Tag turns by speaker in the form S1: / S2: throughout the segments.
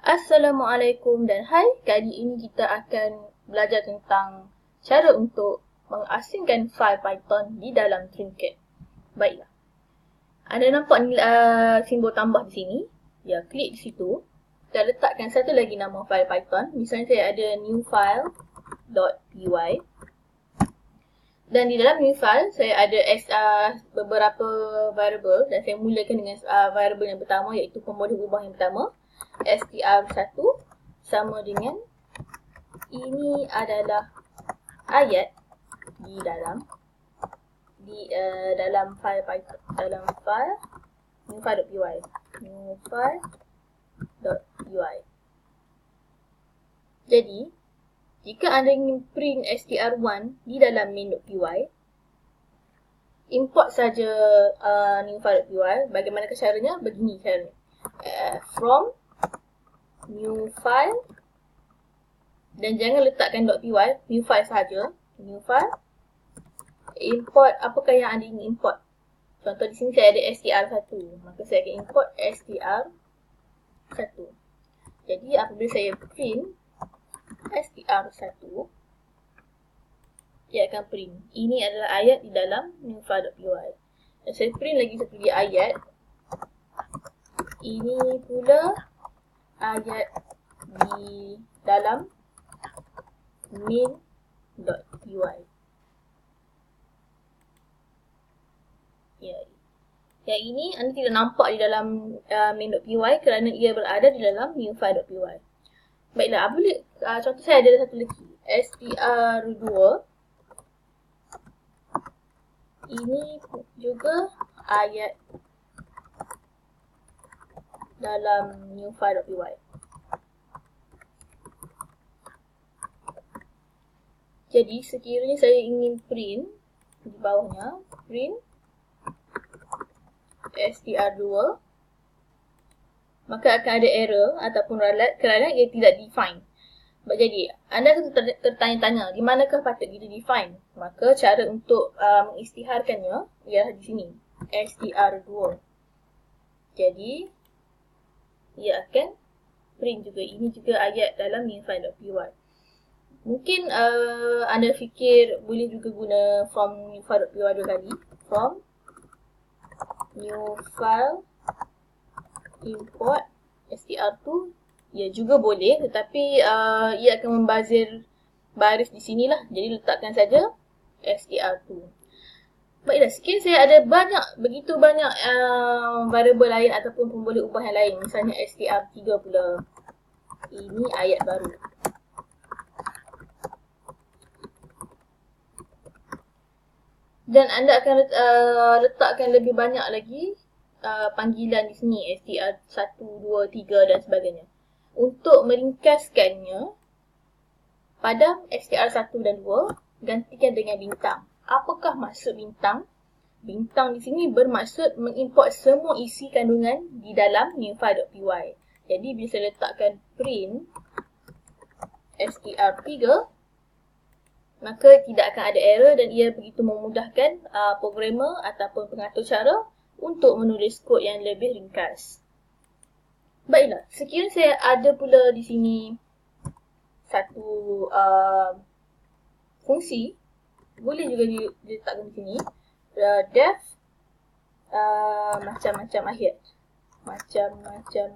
S1: Assalamualaikum dan hai, kali ini kita akan belajar tentang cara untuk mengasingkan fail Python di dalam Trinket. Baiklah, anda nampak simbol tambah di sini. Ya, klik di situ dan letakkan satu lagi nama fail Python. Misalnya saya ada new file.py. Dan di dalam new file, saya ada beberapa variable dan saya mulakan dengan variable yang pertama iaitu pemboleh ubah yang pertama. str1 sama dengan ini adalah ayat di dalam file Python, dalam file new file.py. Jadi jika anda ingin print str1 di dalam main.py, import saja new file.py. Bagaimanakah caranya? Begini caranya. From new file, dan jangan letakkan .py, new file sahaja. New file, import apakah yang anda ingin import. Contoh di sini saya ada str1, maka saya akan import str1. Jadi apabila saya print str1, ia akan print. Ini adalah ayat di dalam new file.py. Dan saya print lagi satu lagi ayat. Ini pula ayat di dalam main.py. Ya. Yang ini anda tidak nampak di dalam main.py kerana ia berada di dalam new file.py. Baiklah, apabila contoh saya ada satu lagi str2. Ini juga ayat dalam new file.py. Jadi sekiranya saya ingin print di bawahnya, print str2, maka akan ada error ataupun ralat kerana ia tidak define. Jadi anda akan tertanya-tanya di manakah patut kita define. Maka cara untuk mengisytiharkannya ialah di sini, str2. Jadi ia akan print juga. Ini juga ayat dalam new file.py. Mungkin anda fikir boleh juga guna from new file.py dua kali. From new file import str2. Ya juga boleh, tetapi ia akan membazir baris di sinilah. Jadi letakkan saja str2. Baiklah, sekian saya ada begitu banyak variable lain ataupun pemboleh ubah yang lain. Misalnya str3 pula. Ini ayat baru. Dan anda akan letakkan lebih banyak lagi panggilan di sini, str1, 2, 3 dan sebagainya. Untuk meringkaskannya, pada str1 dan 2, gantikan dengan bintang. Apakah maksud bintang? Bintang di sini bermaksud mengimport semua isi kandungan di dalam new file.py. Jadi bila saya letakkan print str3, maka tidak akan ada error dan ia begitu memudahkan programmer ataupun pengatur cara untuk menulis kod yang lebih ringkas. Baiklah, sekiranya saya ada pula di sini satu fungsi, boleh juga diletakkan di sini, def macam-macam ayat. Macam-macam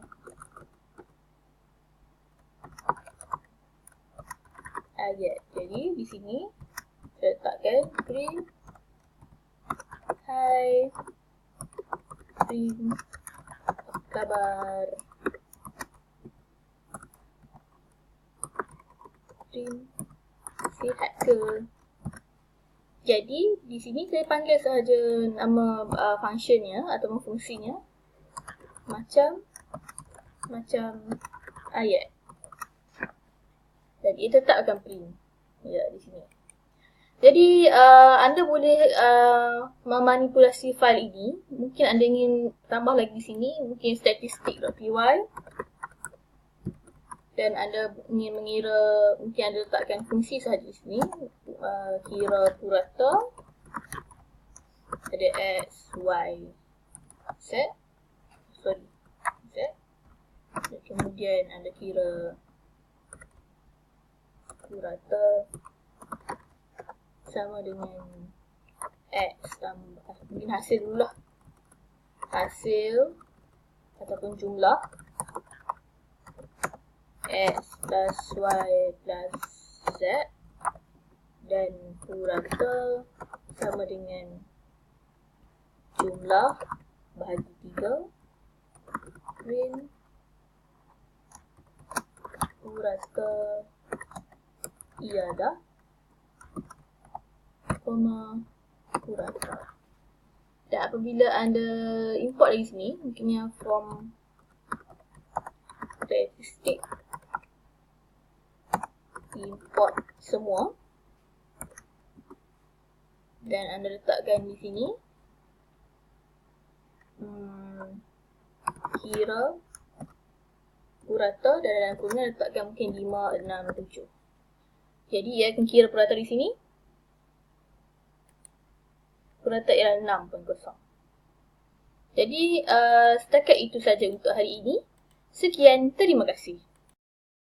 S1: ayat. Jadi di sini saya letakkan print hai, print kabar, print sihat ke. Jadi di sini saya panggil sahaja nama functionnya ataupun fungsinya macam ayat. Dan ia tetap akan print. Ya, di sini. Jadi anda boleh memanipulasi file ini. Mungkin anda ingin tambah lagi di sini, mungkin statistik.py. Dan anda ingin mengira, mungkin anda letakkan fungsi sahaja di sini. Kira purata. Ada x, y, z. Z. Kemudian anda kira purata sama dengan X tambah, mungkin hasil dulu lah. Hasil ataupun jumlah X plus Y plus Z dan purata sama dengan jumlah bahagi 3 min purata ialah purata. Dan apabila anda import lagi sini, mungkinnya from statistik import semua dan anda letakkan di sini kira purata dan dalam kurungan letakkan mungkin 5, 6, 7. Jadi ia akan kira purata di sini. Purata ialah 6.0. Jadi setakat itu saja untuk hari ini. Sekian, terima kasih.